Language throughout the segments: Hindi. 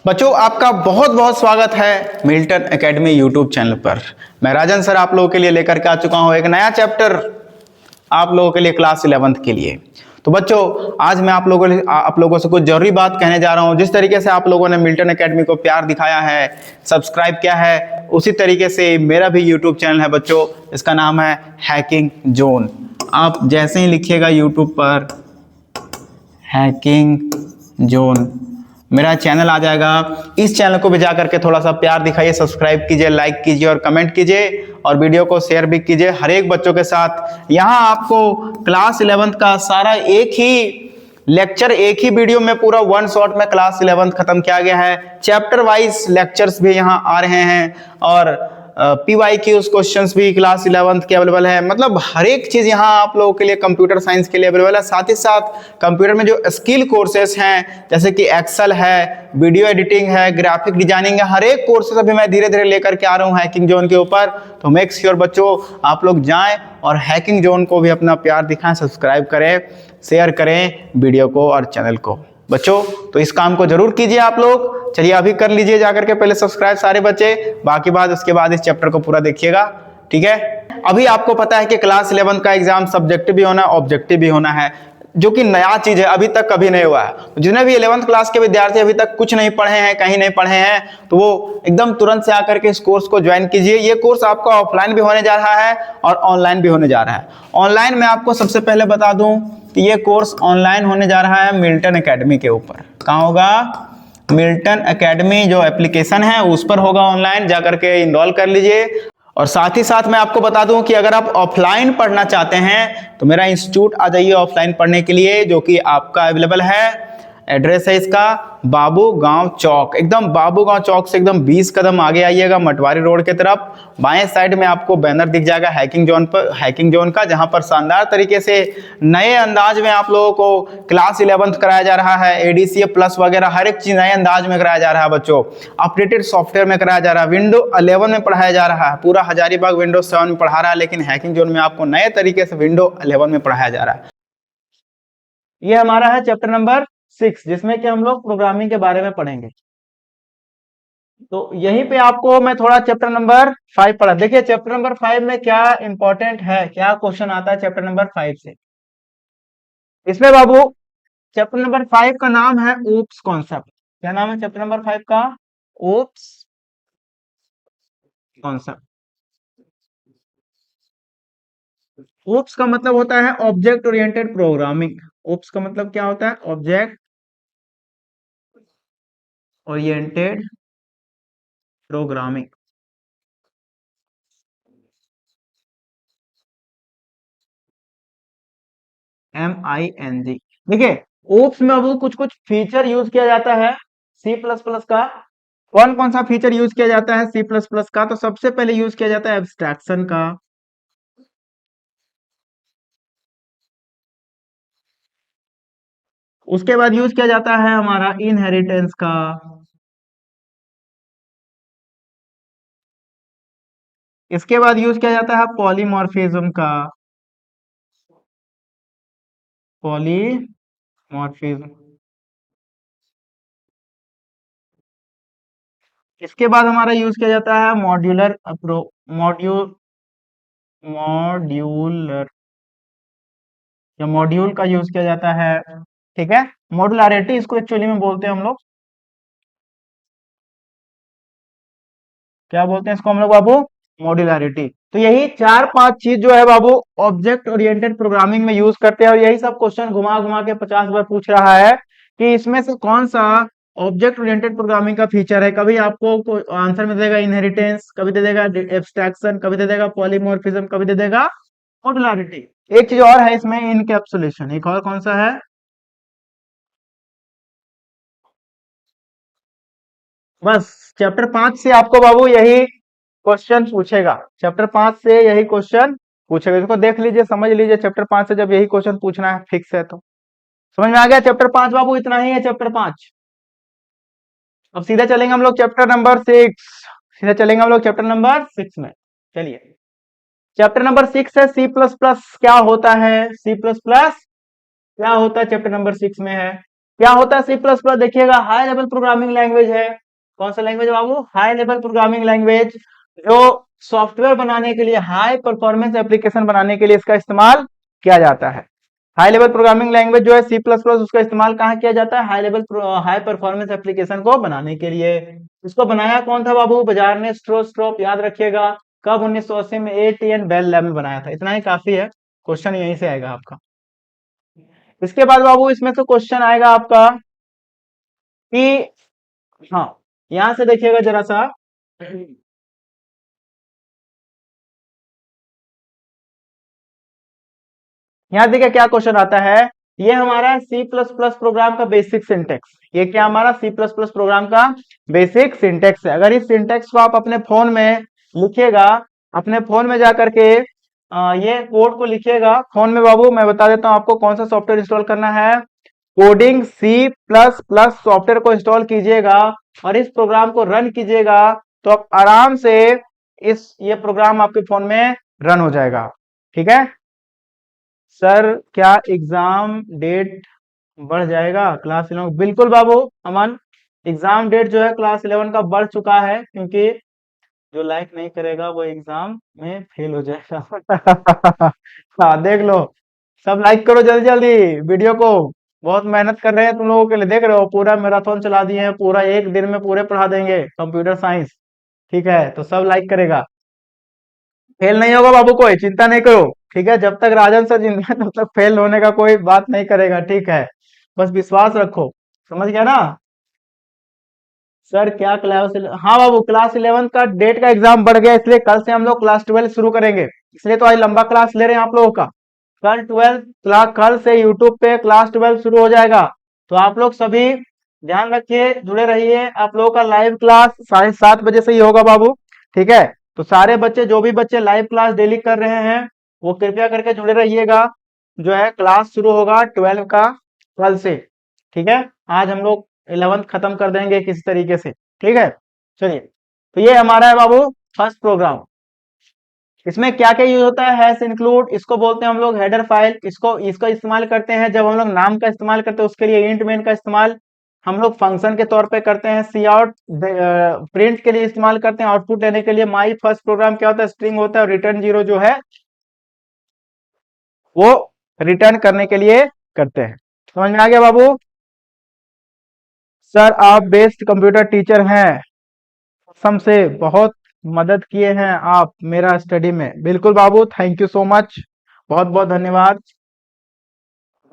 बच्चों, आपका बहुत बहुत स्वागत है मिल्टन एकेडमी यूट्यूब चैनल पर। मैं राजन सर आप लोगों के लिए लेकर के आ चुका हूं एक नया चैप्टर आप लोगों के लिए क्लास 11th के लिए। तो बच्चों, आज मैं आप लोगों से कुछ जरूरी बात कहने जा रहा हूं। जिस तरीके से आप लोगों ने मिल्टन एकेडमी को प्यार दिखाया है, सब्सक्राइब किया है, उसी तरीके से मेरा भी यूट्यूब चैनल है बच्चों। इसका नाम है हैकिंग जोन। आप जैसे ही लिखिएगा यूट्यूब पर हैकिंग जोन, मेरा चैनल आ जाएगा। इस चैनल को भी जा करके थोड़ा सा प्यार दिखाइए, सब्सक्राइब कीजिए, लाइक कीजिए और कमेंट कीजिए और वीडियो को शेयर भी कीजिए हर एक बच्चों के साथ। यहाँ आपको क्लास 11th का सारा एक ही लेक्चर एक ही वीडियो में पूरा वन शॉट में क्लास 11th खत्म किया गया है। चैप्टर वाइज लेक्चर्स भी यहाँ आ रहे हैं और PYQs क्वेश्चंस भी क्लास 11th के अवेलेबल है। मतलब हर एक चीज यहाँ आप लोगों के लिए कंप्यूटर साइंस के लिए अवेलेबल है। साथ ही साथ कंप्यूटर में जो स्किल कोर्सेस हैं, जैसे कि एक्सेल है, वीडियो एडिटिंग है, ग्राफिक डिजाइनिंग है, हर एक कोर्सेस अभी मैं धीरे धीरे लेकर के आ रहा हूँ हैकिंग जोन के ऊपर। तो मेक श्योर बच्चों आप लोग जाएं और हैकिंग जोन को भी अपना प्यार दिखाएं, सब्सक्राइब करें, शेयर करें वीडियो को और चैनल को। बच्चों, तो इस काम को जरूर कीजिए आप लोग। चलिए अभी कर लीजिए जाकर के पहले सब्सक्राइब सारे बच्चे, बाकी बात उसके बाद इस चैप्टर को पूरा देखिएगा, ठीक है। अभी आपको पता है कि क्लास 11 का एग्जाम सब्जेक्टिव भी होना है, ऑब्जेक्टिव भी होना है, जो कि नया चीज है, अभी तक कभी नहीं हुआ है। तो जितने भी 11th क्लास के विद्यार्थी अभी तक कुछ नहीं पढ़े हैं, कहीं नहीं पढ़े हैं, तो वो एकदम तुरंत से आकर के इस कोर्स को ज्वाइन कीजिए। ये कोर्स आपका ऑफलाइन भी होने जा रहा है और ऑनलाइन भी होने जा रहा है। ऑनलाइन में आपको सबसे पहले बता दूं कि ये कोर्स ऑनलाइन होने जा रहा है मिल्टन एकेडमी के ऊपर। कहाँ होगा? मिल्टन एकेडमी जो एप्लीकेशन है उस पर होगा ऑनलाइन, जाकर के इनरोल कर लीजिए। और साथ ही साथ मैं आपको बता दूं कि अगर आप ऑफलाइन पढ़ना चाहते हैं तो मेरा इंस्टीट्यूट आ जाइए ऑफलाइन पढ़ने के लिए, जो कि आपका अवेलेबल है। एड्रेस है इसका बाबू गांव चौक, एकदम बाबू गांव चौक से एकदम 20 कदम आगे आइएगा मटवारी रोड की तरफ। बाएं साइड में आपको बैनर दिख जाएगा हैकिंग जोन का, जहां पर शानदार तरीके से नए अंदाज में आप लोगों को क्लास 11th कराया जा रहा है। ADCA प्लस वगैरह हर एक चीज नए अंदाज में कराया जा रहा है बच्चों। अपडेटेड सॉफ्टवेयर में कराया जा रहा है, विंडो 11 में पढ़ाया जा रहा है। पूरा हजारीबाग विंडोज 7 में पढ़ा रहा है, लेकिन हैकिंग जोन में आपको नए तरीके से विंडो 11 में पढ़ाया जा रहा है। ये हमारा है चैप्टर नंबर 6, जिसमें कि हम लोग प्रोग्रामिंग के बारे में पढ़ेंगे। तो यहीं पे आपको मैं थोड़ा चैप्टर नंबर 5 पढ़ा। देखिए चैप्टर नंबर 5 में क्या इंपॉर्टेंट है, क्या क्वेश्चन आता है चैप्टर नंबर 5 से। इसमें बाबू चैप्टर नंबर 5 का नाम है ओप्स कॉन्सेप्ट। क्या नाम है चैप्टर नंबर 5 का? Oops concept. ओप्स का मतलब होता है ऑब्जेक्ट ओरिएंटेड प्रोग्रामिंग। ओप्स का मतलब क्या होता है? Object oriented programming. MING। देखिए ओप्स में अब कुछ कुछ फीचर यूज किया जाता है सी प्लस प्लस का। कौन कौन सा फीचर यूज किया जाता है सी प्लस प्लस का? तो सबसे पहले यूज किया जाता है एब्स्ट्रैक्शन का। उसके बाद यूज किया जाता है हमारा इनहेरिटेंस का। इसके बाद यूज किया जाता है पॉलीमॉर्फिज्म का। पॉलीमॉर्फिज्म। इसके बाद हमारा यूज किया जाता है मॉड्यूलर मॉड्यूल मॉड्यूलर या मॉड्यूल का यूज किया जाता है, ठीक है। मॉड्युलैरिटी इसको एक्चुअली में बोलते हैं हम लोग। क्या बोलते हैं इसको हम लोग बाबू? मॉड्युलैरिटी। तो यही 4-5 चीज जो है बाबू ऑब्जेक्ट ओरिएंटेड प्रोग्रामिंग में यूज करते हैं। और यही सब क्वेश्चन घुमा घुमा के 50 बार पूछ रहा है कि इसमें से कौन सा ऑब्जेक्ट ओरिएंटेड प्रोग्रामिंग का फीचर है। कभी आपको आंसर में दे देगा इनहेरिटेंस, कभी दे देगा एब्स्ट्रैक्शन, कभी दे देगा पॉलीमॉर्फिज्म, कभी दे देगा मॉड्युलैरिटी। एक चीज और है इसमें, इनकैप्सुलेशन। एक और कौन सा है? बस चैप्टर 5 से आपको बाबू यही क्वेश्चन पूछेगा। चैप्टर 5 से यही क्वेश्चन पूछेगा। इसको देख लीजिए, समझ लीजिए। चैप्टर 5 से जब यही क्वेश्चन पूछना है फिक्स है तो समझ में आ गया। चैप्टर 5 बाबू इतना ही है चैप्टर 5। अब सीधा चलेंगे हम लोग चैप्टर नंबर 6। सीधा चलेंगे हम लोग चैप्टर नंबर 6 में। चलिए चैप्टर नंबर 6 है सी प्लस प्लस। क्या होता है सी प्लस प्लस? क्या होता है चैप्टर नंबर 6 में है क्या होता है सी प्लस प्लस? देखिएगा हाई लेवल प्रोग्रामिंग लैंग्वेज है। कौन सा लैंग्वेज बाबू? हाई लेवल प्रोग्रामिंग लैंग्वेज, जो सॉफ्टवेयर बनाने के लिए, हाई परफॉर्मेंस एप्लीकेशन बनाने के लिए इसका इस्तेमाल किया जाता है। हाई लेवल प्रोग्रामिंग लैंग्वेज जो है सी प्लस प्लस, उसका इस्तेमाल कहाँ किया जाता है? हाई परफॉर्मेंस एप्लीकेशन को बनाने के लिए। इसको बनाया कौन था बाबू? बाजार ने स्ट्रोप, याद रखिएगा। कब? 1980 में AT&T बेल लैब में बनाया था। इतना ही काफी है, क्वेश्चन यहीं से आएगा आपका। इसके बाद बाबू इसमें से क्वेश्चन आएगा आपका कि, हाँ, यहां से देखिएगा जरा सा, यहाँ देखिए क्या क्वेश्चन आता है। ये हमारा सी प्लस प्लस प्रोग्राम का बेसिक सिंटेक्स, ये क्या हमारा सी प्लस प्लस प्रोग्राम का बेसिक सिंटेक्स है। अगर इस सिंटेक्स को आप अपने फोन में लिखिएगा, अपने फोन में जाकर के ये कोड को लिखिएगा फोन में बाबू, मैं बता देता हूँ आपको कौन सा सॉफ्टवेयर इंस्टॉल करना है। Coding C plus plus software को इंस्टॉल कीजिएगा और इस प्रोग्राम को रन कीजिएगा, तो आप आराम से ये प्रोग्राम आपके फोन में रन हो जाएगा। ठीक है सर, क्या एग्जाम डेट बढ़ जाएगा क्लास 11? बिल्कुल बाबू अमन, एग्जाम डेट जो है क्लास 11 का बढ़ चुका है, क्योंकि जो लाइक नहीं करेगा वो एग्जाम में फेल हो जाएगा। हाँ देख लो, सब लाइक करो जल्दी जल्दी वीडियो को। बहुत मेहनत कर रहे हैं तुम लोगों के लिए, देख रहे हो पूरा मैराथन चला दिए हैं, पूरा एक दिन में पूरे पढ़ा देंगे कंप्यूटर साइंस। ठीक है, तो सब लाइक करेगा। फेल नहीं होगा बाबू, कोई चिंता नहीं करो। ठीक है, जब तक राजन सर जिंदा है तब तक फेल होने का कोई बात नहीं करेगा। ठीक है, बस विश्वास रखो। समझ गया ना सर? क्या क्लास, हाँ बाबू, क्लास 11 का डेट का एग्जाम बढ़ गया, इसलिए कल से हम लोग क्लास 12 शुरू करेंगे। इसलिए तो आज लंबा क्लास ले रहे हैं आप लोगों का। कल 12 क्लास, कल से यूट्यूब पे क्लास 12 शुरू हो जाएगा। तो आप लोग सभी ध्यान रखिए, जुड़े रहिए। आप लोगों का लाइव क्लास 7:30 बजे से ही होगा बाबू। ठीक है, तो सारे बच्चे, जो भी बच्चे लाइव क्लास डेली कर रहे हैं, वो कृपया करके जुड़े रहिएगा। जो है क्लास शुरू होगा 12 का कल से। ठीक है, आज हम लोग 11th खत्म कर देंगे किसी तरीके से। ठीक है, चलिए, तो ये हमारा है बाबू फर्स्ट प्रोग्राम। इसमें क्या क्या यूज होता है? हैश इंक्लूड, इसको बोलते हैं हम लोग हेडर फाइल। इसका इस्तेमाल करते हैं जब हम लोग नाम का इस्तेमाल करते हैं, उसके लिए इंट मेन का इस्तेमाल हम लोग फंक्शन के तौर पे करते हैं। सी आउट प्रिंट के लिए इस्तेमाल करते हैं, आउटपुट लेने के लिए। माई फर्स्ट प्रोग्राम क्या होता है? स्ट्रिंग होता है, और रिटर्न 0 जो है वो रिटर्न करने के लिए करते हैं। समझ में आ गया बाबू? सर आप बेस्ट कंप्यूटर टीचर हैं, कसम से बहुत मदद किए हैं आप मेरा स्टडी में। बिल्कुल बाबू, थैंक यू सो मच, बहुत बहुत धन्यवाद।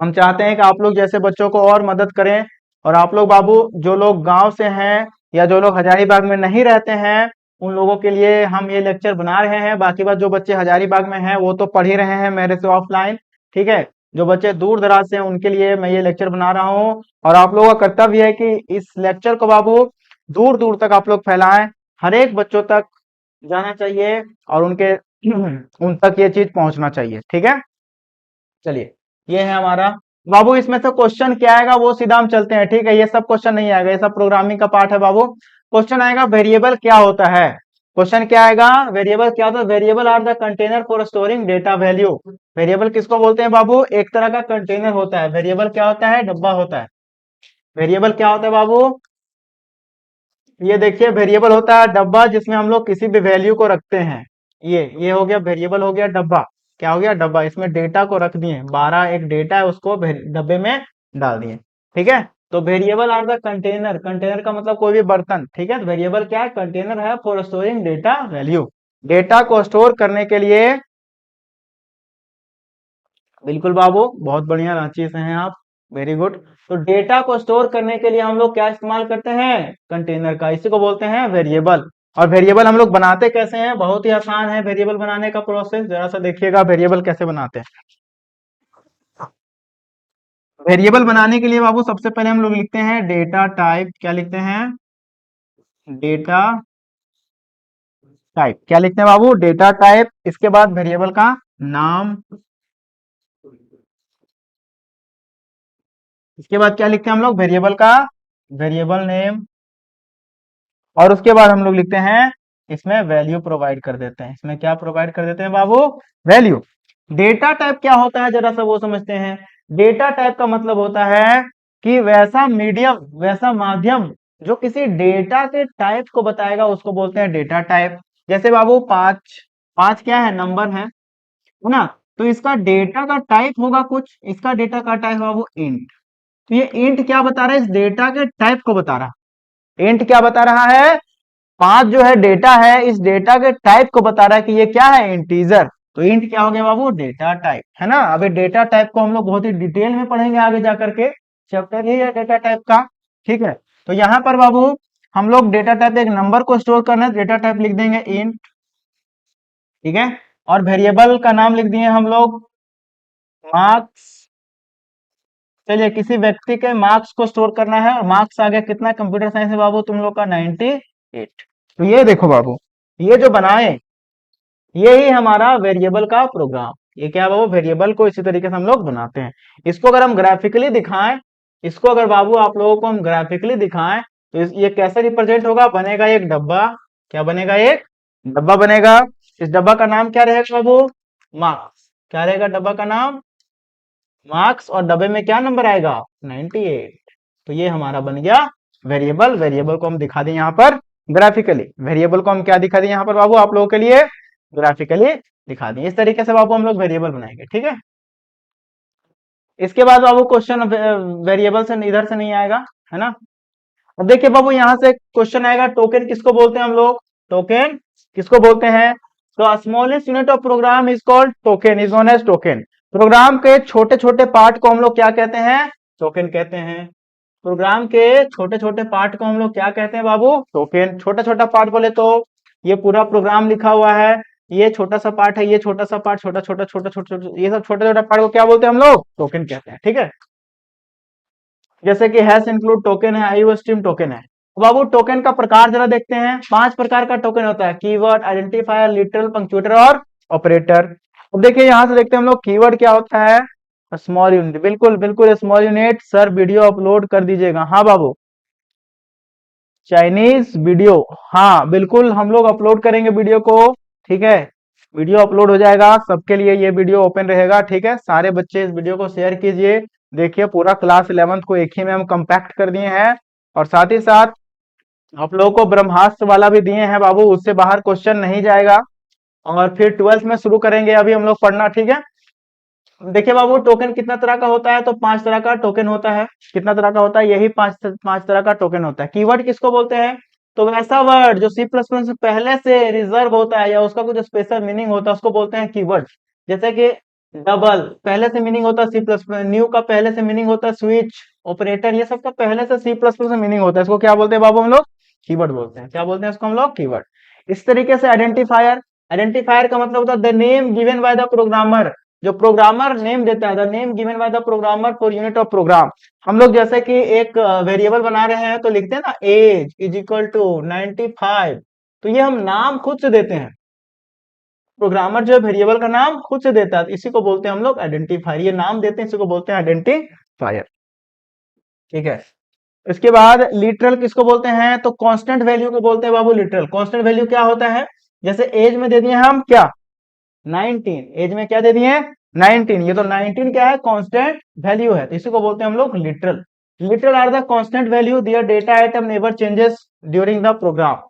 हम चाहते हैं कि आप लोग जैसे बच्चों को और मदद करें। और आप लोग बाबू, जो लोग गांव से हैं या जो लोग हजारीबाग में नहीं रहते हैं, उन लोगों के लिए हम ये लेक्चर बना रहे हैं। बाकी बात, जो बच्चे हजारीबाग में हैं वो तो पढ़ ही रहे हैं मेरे से ऑफलाइन। ठीक है, जो बच्चे दूर दराज से हैं उनके लिए मैं ये लेक्चर बना रहा हूँ। और आप लोगों का कर्तव्य है कि इस लेक्चर को बाबू दूर दूर तक आप लोग फैलाएं, हर एक बच्चों तक जाना चाहिए, और उनके उन तक ये चीज पहुंचना चाहिए। ठीक है, चलिए, ये है हमारा बाबू। इसमें से क्वेश्चन क्या आएगा वो सीधा हम चलते हैं। ठीक है, ये सब क्वेश्चन नहीं आएगा, ये सब प्रोग्रामिंग का पार्ट है बाबू। क्वेश्चन आएगा वेरिएबल क्या होता है। क्वेश्चन क्या आएगा? वेरिएबल क्या होता है? Variable are the container for storing data value. Variable किसको बोलते हैं बाबू? एक तरह का कंटेनर होता है। वेरिएबल क्या होता है? डब्बा होता है। वेरिएबल क्या होता है बाबू? ये देखिए, वेरिएबल होता है डब्बा, जिसमें हम लोग किसी भी वैल्यू को रखते हैं। ये हो गया वेरिएबल, हो गया डब्बा। क्या हो गया? डब्बा। इसमें डेटा को रख दिए, 12 एक डेटा है, उसको डब्बे में डाल दिए। ठीक है, तो variable are the container, container का मतलब कोई भी बर्तन। ठीक है, तो वेरिएबल क्या है? कंटेनर है for storing data value, data को स्टोर करने के लिए। बिल्कुल बाबू, बहुत बढ़िया रांची से हैं आप, वेरी गुड। तो डेटा को स्टोर करने के लिए हम लोग क्या इस्तेमाल करते हैं? कंटेनर का, इसी को बोलते हैं वेरिएबल। और वेरिएबल हम लोग बनाते कैसे हैं? बहुत ही आसान है वेरिएबल बनाने का प्रोसेस, जरा सा देखिएगा वेरिएबल कैसे बनाते हैं। वेरिएबल बनाने के लिए बाबू सबसे पहले हम लोग लिखते हैं डेटा टाइप। क्या लिखते हैं? Data type. क्या लिखते हैं बाबू? Data type. इसके बाद वेरिएबल का नाम। इसके बाद क्या लिखते हैं हम लोग? वेरिएबल का वेरिएबल नेम। और उसके बाद हम लोग लिखते हैं, इसमें वैल्यू प्रोवाइड कर देते हैं। इसमें क्या प्रोवाइड कर देते हैं बाबू? वैल्यू। डेटा टाइप क्या होता है जरा सा वो समझते हैं। डेटा टाइप का मतलब होता है कि वैसा मीडियम, वैसा माध्यम जो किसी डेटा के टाइप को बताएगा उसको बोलते हैं डेटा टाइप। जैसे बाबू पांच, पांच क्या है, नंबर है ना। तो इसका डेटा का टाइप होगा कुछ, इसका डेटा का टाइप बाबू इंट। तो ये इंट क्या बता रहा है, इस डेटा के टाइप को बता रहा है। इंट क्या बता रहा है, पांच जो है डेटा है, इस डेटा के टाइप को बता रहा है कि ये क्या है, इंटीजर। तो इंट क्या हो गया बाबू, डेटा टाइप, है ना। अभी डेटा टाइप को हम लोग बहुत ही डिटेल में पढ़ेंगे आगे जाकर के, चैप्टर ही है डेटा टाइप का, ठीक है। तो यहाँ पर बाबू हम लोग डेटा टाइप, एक नंबर को स्टोर करना है, डेटा टाइप लिख देंगे इंट, ठीक है। और वेरिएबल का नाम लिख दिए हम लोग मार्क्स। चलिए, किसी व्यक्ति के मार्क्स को स्टोर करना है, और मार्क्स आ गया कितना, कंप्यूटर साइंस में बाबू तुम लोग का 98। तो ये देखो बाबू, ये जो बनाए, ये ही हमारा वेरिएबल का प्रोग्राम। ये क्या है बाबू, वेरिएबल को इसी तरीके से हम लोग बनाते हैं। इसको अगर हम ग्राफिकली दिखाएं, इसको अगर बाबू आप लोगों को हम ग्राफिकली दिखाएं, तो ये कैसे रिप्रेजेंट होगा, बनेगा एक डब्बा। क्या बनेगा, एक डब्बा बनेगा। इस डब्बा का नाम क्या रहेगा बाबू, मार्क्स। क्या रहेगा डब्बा का नाम, मार्क्स। और डब्बे में क्या नंबर आएगा, 98। तो ये हमारा बन गया वेरिएबल। वेरिएबल को हम दिखा दें यहाँ पर ग्राफिकली, वेरिएबल को हम क्या दिखा दें यहाँ पर बाबू आप लोगों के लिए, ग्राफिकली दिखा दें। इस तरीके से बाबू हम लोग वेरिएबल बनाएंगे, ठीक है। इसके बाद बाबू क्वेश्चन वेरिएबल से इधर से नहीं आएगा, है ना। अब देखिए बाबू, यहाँ से क्वेश्चन आएगा, टोकन किसको बोलते हैं हम लोग, टोकन किसको बोलते हैं। तो smallest unit of program is called token, is known as token. Program के छोटे छोटे पार्ट को हम लोग क्या कहते हैं, टोकन कहते हैं। प्रोग्राम के छोटे छोटे पार्ट को हम लोग क्या कहते हैं बाबू, टोकन। छोटा छोटा पार्ट बोले तो ये पूरा प्रोग्राम लिखा हुआ है, ये छोटा सा पार्ट है, ये छोटा सा पार्ट, छोटा छोटा छोटा छोटा छोटा, ये सब छोटे छोटे पार्ट को क्या बोलते हैं हम लोग, टोकन कहते हैं, ठीक है। जैसे कि हैश इंक्लूड टोकन है, आईओ स्ट्रीम टोकन है। तो बाबू टोकन का प्रकार जरा देखते हैं। 5 प्रकार का टोकन होता है, कीवर्ड, आइडेंटिफायर, लिटरल, पंक्चुएटर और ऑपरेटर। अब देखिए यहां से देखते हैं हम लोग, कीवर्ड क्या होता है, स्मॉल यूनिट। बिल्कुल बिल्कुल small unit. Sir video upload कर दीजिएगा, हाँ बाबू। चाइनीज वीडियो, हाँ बिल्कुल हम लोग अपलोड करेंगे वीडियो को, ठीक है। वीडियो अपलोड हो जाएगा, सबके लिए ये वीडियो ओपन रहेगा, ठीक है। सारे बच्चे इस वीडियो को शेयर कीजिए। देखिए पूरा क्लास 11th को एक ही में हम कंपैक्ट कर दिए हैं, और साथ ही साथ आप लोगों को ब्रह्मास्त्र वाला भी दिए हैं बाबू, उससे बाहर क्वेश्चन नहीं जाएगा। और फिर 12th में शुरू करेंगे अभी हम लोग पढ़ना, ठीक है। देखिए बाबू, टोकन कितना तरह का होता है, तो 5 तरह का टोकन होता है। कितना तरह का होता है, यही पांच तरह का टोकन होता है। कीवर्ड किसको बोलते हैं, तो वैसा वर्ड जो सी प्लस प्लस में पहले से रिजर्व होता है, या उसका कुछ स्पेशल मीनिंग होता है, उसको बोलते हैं कीवर्ड। जैसे कि डबल पहले से मीनिंग होता है सी प्लस प्लस, न्यू का पहले से मीनिंग होता है स्विच, ऑपरेटर, ये सब का पहले से सी प्लस प्लस में मीनिंग होता है। इसको क्या बोलते हैं बाबू हम लोग, कीवर्ड बोलते हैं। क्या बोलते हैं इसको हम लोग, कीवर्ड। इस तरीके से आइडेंटिफायर, आइडेंटिफायर का मतलब होता है the name given by the programmer, जो प्रोग्रामर नेम देता है, the name given by the programmer for unit of program. हम लोग जैसे कि एक वेरिएबल बना रहे हैं, तो लिखते हैं ना एज इज इक्वल टू 95। तो ये हम नाम खुद से देते हैं, प्रोग्रामर जो है वेरिएबल का नाम खुद से देता है, तो इसी को बोलते हैं हम लोग आइडेंटिफायर। ये नाम देते हैं, इसी को बोलते हैं आइडेंटिफायर, ठीक है। इसके बाद लिटरल किसको बोलते हैं, तो कांस्टेंट वैल्यू को बोलते हैं बाबू लिटरल। कांस्टेंट वैल्यू क्या होता है, जैसे एज में दे दिए हम क्या, 19। एज में क्या दे दिए, 19। ये तो 19 क्या है, कांस्टेंट वैल्यू है, तो इसी को बोलते हैं हम लोग literal. Literal are the constant value their data item never changes during the program.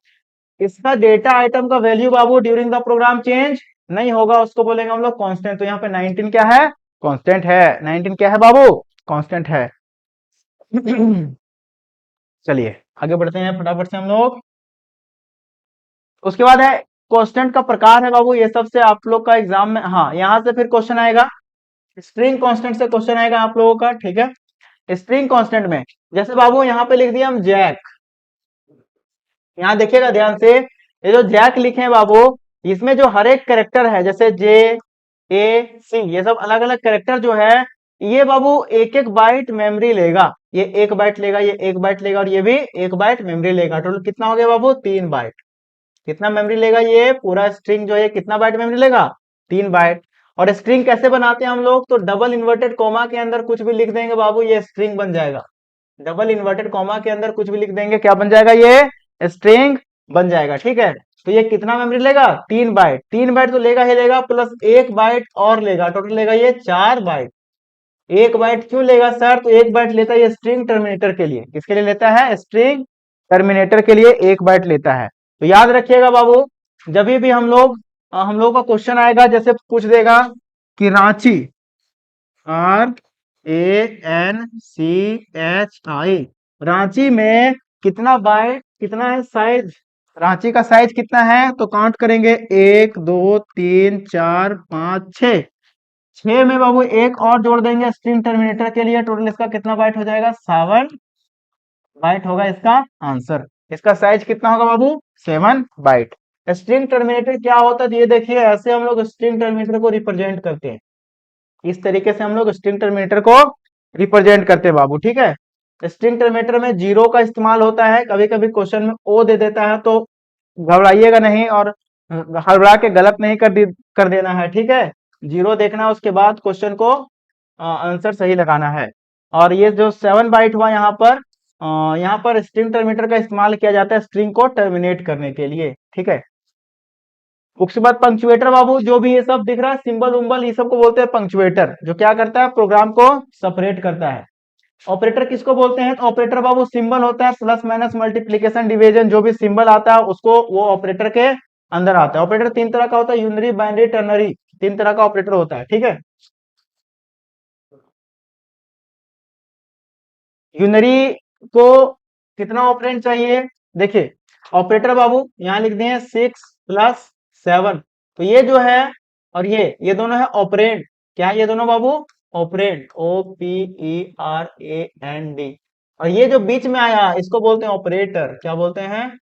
इसका डेटा आइटम का वैल्यू बाबू ड्यूरिंग द प्रोग्राम चेंज नहीं होगा, उसको बोलेंगे हम लोग कांस्टेंट। तो यहाँ पे 19 क्या है, कांस्टेंट है। 19 क्या है बाबू, कांस्टेंट है। चलिए आगे बढ़ते हैं फटाफट से हम लोग। उसके बाद है कांस्टेंट का प्रकार है बाबू, ये सबसे आप लोग का एग्जाम में, हाँ यहाँ से फिर क्वेश्चन आएगा, स्ट्रिंग कांस्टेंट से क्वेश्चन आएगा आप लोगों का, ठीक है। स्ट्रिंग कांस्टेंट में जैसे बाबू यहाँ पे लिख दिया हम जैक, यहाँ देखिएगा ध्यान से, ये जो जैक लिखे हैं बाबू, इसमें जो हर एक कैरेक्टर है, जैसे जे ए सी, ये सब अलग अलग कैरेक्टर जो है, ये बाबू एक एक बाइट मेमोरी लेगा। ये 1 बाइट लेगा, ये 1 बाइट लेगा, और ये भी 1 बाइट मेमोरी लेगा। टोटल कितना हो गया बाबू, 3 बाइट। कितना मेमोरी लेगा, ये पूरा स्ट्रिंग जो है कितना बाइट मेमोरी लेगा, 3 बाइट। और स्ट्रिंग कैसे बनाते हैं हम लोग, तो डबल इन्वर्टेड कॉमा के अंदर कुछ भी लिख देंगे बाबू, ये स्ट्रिंग बन जाएगा। डबल इन्वर्टेड कॉमा के अंदर कुछ भी लिख देंगे, क्या बन जाएगा, ये स्ट्रिंग बन जाएगा, ठीक है। तो ये कितना मेमोरी लेगा, 3 बाइट। 3 बाइट तो लेगा ही लेगा, प्लस 1 बाइट और लेगा, टोटल लेगा ये 4 बाइट। 1 बाइट क्यों लेगा सर? तो 1 बाइट लेता है ये स्ट्रिंग टर्मिनेटर के लिए। किसके लिए लेता है? स्ट्रिंग टर्मिनेटर के लिए 1 बाइट लेता है। तो याद रखिएगा बाबू, जब भी हम लोग का क्वेश्चन आएगा, जैसे पूछ देगा कि रांची, RANCHI, रांची में कितना है साइज? रांची का साइज कितना है? तो काउंट करेंगे 1 2 3 4 5 6। 6 में बाबू एक और जोड़ देंगे स्ट्रिंग टर्मिनेटर के लिए, टोटल इसका कितना बाइट हो जाएगा? 7 बाइट होगा इसका आंसर। इसका साइज कितना होगा बाबू? 7 बाइट। स्ट्रिंग टर्मिनेटर क्या होता है? ये देखिए, ऐसे हम लोग स्ट्रिंग टर्मिनेटर को रिप्रेजेंट करते हैं। इस तरीके से हम लोग स्ट्रिंग टर्मिनेटर को रिप्रेजेंट करते हैं बाबू, ठीक है। स्ट्रिंग टर्मिनेटर में जीरो का इस्तेमाल होता है, कभी कभी क्वेश्चन में ओ दे देता है, तो घबराइएगा नहीं और हड़बड़ा के गलत नहीं कर देना है, ठीक है। जीरो देखना है, उसके बाद क्वेश्चन को आंसर सही लगाना है। और ये जो 7 बाइट हुआ यहाँ पर स्ट्रिंग टर्मिनेटर का इस्तेमाल किया जाता है स्ट्रिंग को टर्मिनेट करने के लिए, ठीक है। उसके बाद पंक्चुएटर बाबू, जो भी ये सब दिख रहा है सिंबल उम्बल, ये सब को बोलते हैं पंक्चुएटर, जो क्या करता है? प्रोग्राम को सेपरेट करता है। ऑपरेटर किसको बोलते हैं? तो ऑपरेटर बाबू सिंबल होता है, प्लस माइनस मल्टीप्लीकेशन डिवीजन, जो भी सिंबल आता है उसको वो ऑपरेटर के अंदर आता है। ऑपरेटर 3 तरह का होता है, यूनरी, बाइनरी, टर्नरी, 3 तरह का ऑपरेटर होता है, ठीक है। यूनरी को कितना ऑपरेंड चाहिए? देखिए ऑपरेटर बाबू यहाँ लिख दिए 6 + 7, तो ये जो है और ये दोनों है ऑपरेंड। क्या है ये दोनों बाबू? Operand, OPERAND। और ये जो बीच में आया इसको बोलते हैं ऑपरेटर। क्या बोलते हैं?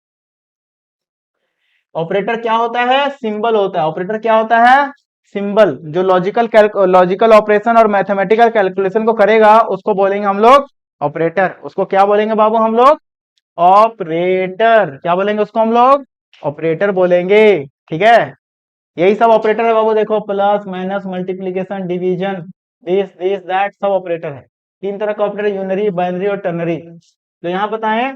ऑपरेटर क्या होता है? सिंबल होता है। ऑपरेटर क्या होता है? सिंबल। जो लॉजिकल ऑपरेशन और मैथमेटिकल कैलकुलेशन को करेगा उसको बोलेंगे हम लोग ऑपरेटर। उसको क्या बोलेंगे बाबू हम लोग? ऑपरेटर। क्या बोलेंगे उसको हम लोग? ऑपरेटर बोलेंगे, ठीक है। यही सब ऑपरेटर है बाबू, देखो plus minus multiplication division, this that, सब ऑपरेटर है। 3 तरह का ऑपरेटर, यूनरी, बाइनरी और टर्नरी। तो यहाँ बताएं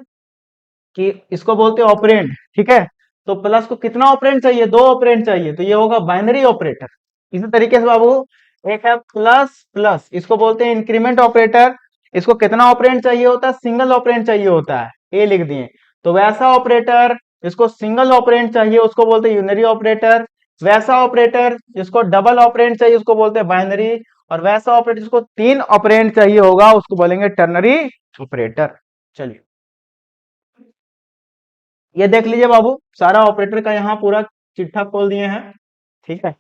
कि इसको बोलते हैं ऑपरेंड, ठीक है। तो प्लस को कितना ऑपरेंड चाहिए? 2 ऑपरेंड चाहिए, तो ये होगा बाइनरी ऑपरेटर। इसी तरीके से बाबू एक है प्लस प्लस, इसको बोलते हैं इंक्रीमेंट ऑपरेटर। इसको कितना ऑपरेंड चाहिए होता है? सिंगल ऑपरेंड चाहिए होता है, ये लिख दिए। तो वैसा ऑपरेटर जिसको सिंगल ऑपरेंड चाहिए उसको बोलते हैं यूनरी ऑपरेटर। वैसा ऑपरेटर जिसको डबल ऑपरेंड चाहिए उसको बोलते हैं बाइनरी। और वैसा ऑपरेटर जिसको 3 ऑपरेंड चाहिए होगा उसको बोलेंगे टर्नरी ऑपरेटर। चलिए ये देख लीजिए बाबू, सारा ऑपरेटर का यहाँ पूरा चिट्ठा खोल दिए हैं, ठीक है।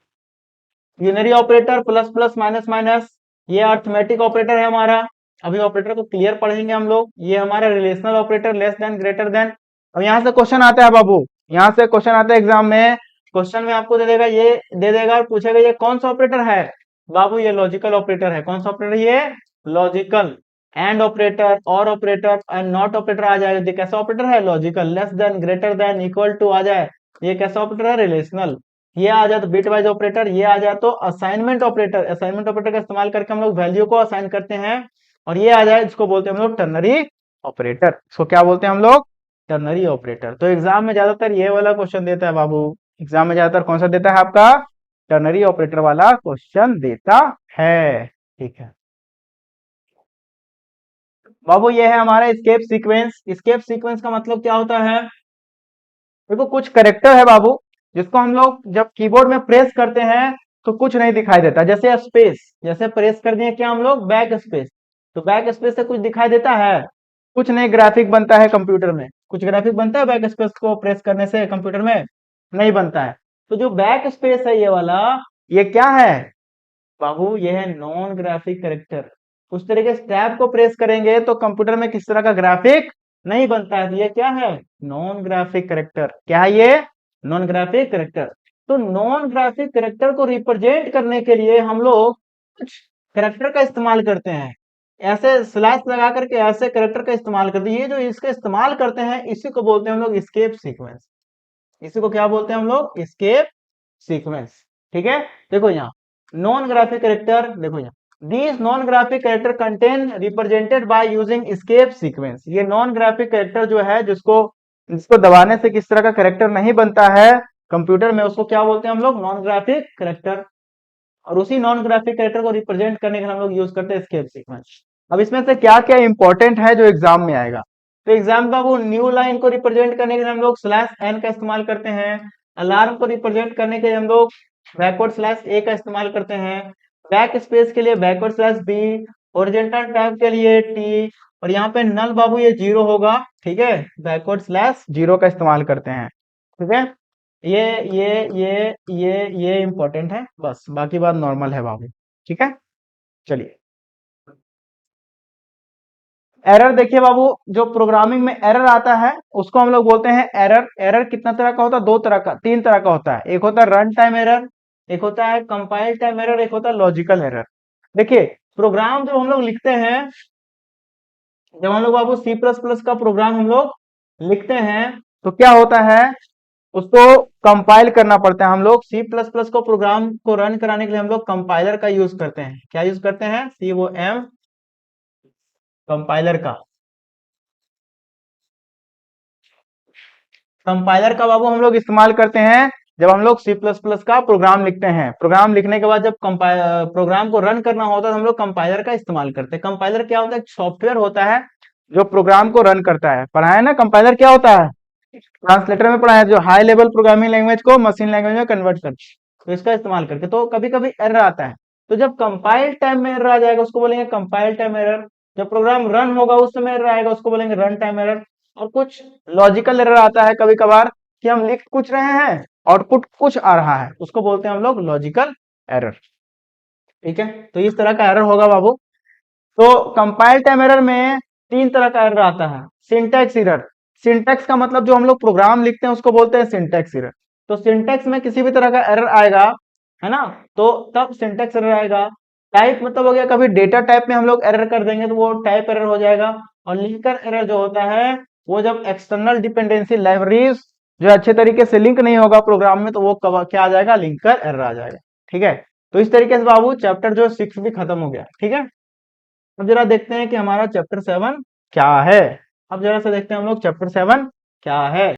Unary operator, plus plus minus minus, ये अर्थमेटिक ऑपरेटर है हमारा। अभी ऑपरेटर को क्लियर पढ़ेंगे हम लोग। ये हमारा relational operator, less than, greater then. अब यहाँ से क्वेश्चन आता है बाबू, यहाँ से क्वेश्चन आता है एग्जाम में। क्वेश्चन में आपको दे देगा, ये दे देगा और पूछेगा ये कौन सा ऑपरेटर है? बाबू ये लॉजिकल ऑपरेटर है। कौन सा ऑपरेटर? ये logical. And operator, or operator and not operator आ जाएगा। ये कैसा ऑपरेटर है? Logical. Less than, greater than, equal to आ जाए, ये कैसा ऑपरेटर है? रिलेशनल। ये आ जाए तो बिट वाइज ऑपरेटर, ये आ जाए तो असाइनमेंट ऑपरेटर। असाइनमेंट ऑपरेटर का इस्तेमाल करके हम लोग वैल्यू को असाइन करते हैं। और ये आ जाए इसको बोलते हैं हम लोग टर्नरी ऑपरेटर। इसको क्या बोलते हैं हम लोग? Ternary operator. तो एग्जाम में ज्यादातर ये वाला क्वेश्चन देता है बाबू। एग्जाम में ज्यादातर कौन सा देता है आपका? टर्नरी ऑपरेटर वाला क्वेश्चन देता है, ठीक है बाबू। ये है हमारा स्केप सीक्वेंस। स्केप सीक्वेंस का मतलब क्या होता है? देखो कुछ करेक्टर है बाबू जिसको हम लोग जब कीबोर्ड में प्रेस करते हैं तो कुछ नहीं दिखाई देता, जैसे स्पेस। जैसे प्रेस कर दिए क्या हम लोग? Back space. तो बैक स्पेस से कुछ दिखाई देता है? कुछ नहीं। ग्राफिक बनता है कंप्यूटर में, कुछ ग्राफिक बनता है बैक स्पेस को प्रेस करने से कंप्यूटर में? नहीं बनता है। तो जो बैक स्पेस है ये वाला, ये क्या है बाबू? ये है नॉन ग्राफिक करेक्टर। उस तरीके से टैब को प्रेस करेंगे तो कंप्यूटर में किस तरह का ग्राफिक नहीं बनता है, तो ये क्या है? Non graphic character. क्या है ये? Non graphic character. तो नॉन ग्राफिक करेक्टर को रिप्रेजेंट करने के लिए हम लोग कुछ करेक्टर का इस्तेमाल करते हैं। ऐसे स्लैश लगा करके ऐसे करेक्टर का इस्तेमाल करते हैं। ये जो इसका इस्तेमाल करते हैं इसी को बोलते हैं हम लोग स्केप सीक्वेंस। इसी को क्या बोलते हैं हम लोग? स्केप सीक्वेंस, ठीक है। देखो यहाँ नॉन ग्राफिक कैरेक्टर, देखो यहाँ this non graphic character contain represented by using escape sequence. ये नॉन ग्राफिक कैरेक्टर जो है जिसको जिसको दबाने से किस तरह का कैरेक्टर नहीं बनता है कंप्यूटर में, उसको क्या बोलते हैं हम लोग? Non graphic character. और उसी नॉन ग्राफिक कैरेक्टर को रिप्रेजेंट करने के लिए हम लोग यूज करते हैं एस्केप सीक्वेंस। अब इसमें से क्या क्या इंपॉर्टेंट है जो एग्जाम में आएगा, तो एग्जाम का वो न्यू लाइन को रिप्रेजेंट करने के लिए हम लोग स्लैश एन का इस्तेमाल करते हैं, अलार्म को रिप्रेजेंट करने के लिए हम लोग बैकवर्ड स्लैश ए का इस्तेमाल करते हैं, बैक स्पेस के लिए backward slash B, horizontal tab के लिए टी, और यहाँ पे नल बाबू ये जीरो होगा, ठीक है, बैकवर्ड स्लैश जीरो का इस्तेमाल करते हैं, ठीक है। ये ये ये ये इंपॉर्टेंट है, बस बाकी बात नॉर्मल है बाबू, ठीक है। चलिए एरर देखिए बाबू, जो प्रोग्रामिंग में एरर आता है उसको हम लोग बोलते हैं एरर। एरर कितना तरह का होता है, दो तरह का, तीन तरह का होता है। एक होता है रन टाइम एरर, एक होता है कंपाइल टाइम एरर, एक होता है लॉजिकल एरर। देखिए प्रोग्राम जब हम लोग लिखते हैं, जब हम लोग बाबू सी प्लस प्लस का प्रोग्राम हम लोग लिखते हैं तो क्या होता है, उसको कंपाइल करना पड़ता है। हम लोग सी प्लस प्लस को प्रोग्राम को रन कराने के लिए हम लोग कंपाइलर का यूज करते हैं। क्या यूज करते हैं, COM, कंपाइलर का। कंपाइलर का बाबू हम लोग इस्तेमाल करते हैं जब हम लोग सी प्लस प्लस का प्रोग्राम लिखते हैं। प्रोग्राम लिखने के बाद जब प्रोग्राम को रन करना होता है तो हम लोग कंपाइलर का इस्तेमाल करते हैं। कंपाइलर क्या होता है, सॉफ्टवेयर होता है जो प्रोग्राम को रन करता है। पढ़ा है ना कंपाइलर क्या होता है, ट्रांसलेटर में पढ़ा है, जो हाई लेवल प्रोग्रामिंग लैंग्वेज को मशीन लैंग्वेज में कन्वर्ट करते हैं। तो इसका इस्तेमाल करके तो कभी कभी एरर आता है, तो जब कंपाइल टाइम में एरर आ जाएगा उसको बोलेंगे कंपाइल टाइम एरर। जब प्रोग्राम रन होगा उस समय एरर आएगा उसको बोलेंगे रन टाइम एरर। और कुछ लॉजिकल एरर आता है कभी कभार कि हम लिख कुछ रहे हैं आउटपुट कुछ आ रहा है, उसको बोलते हैं हम लोग लॉजिकल एरर, ठीक है। तो इस तरह का एरर होगा बाबू। तो कंपाइल टाइम एरर में तीन तरह का एरर आता है। सिंटैक्स एरर, सिंटैक्स का मतलब जो हम लोग प्रोग्राम लिखते हैं उसको बोलते हैं सिंटैक्स एरर। तो सिंटैक्स में किसी भी तरह का एरर आएगा, है ना, तो तब सिंटैक्स एरर आएगा। टाइप मतलब हो गया, कभी डेटा टाइप में हम लोग एरर कर देंगे तो वो टाइप एरर हो जाएगा। और लिंकर एरर जो होता है वो जब एक्सटर्नल डिपेंडेंसी लाइब्रेरीज जो अच्छे तरीके से लिंक नहीं होगा प्रोग्राम में तो वो क्या आ जाएगा, लिंकर एरर आ जाएगा, ठीक है। तो इस तरीके से बाबू चैप्टर जो 6 भी खत्म हो गया, ठीक है। अब जरा देखते हैं कि हमारा चैप्टर 7 क्या है। अब जरा सा देखते हैं हम लोग चैप्टर 7 क्या है।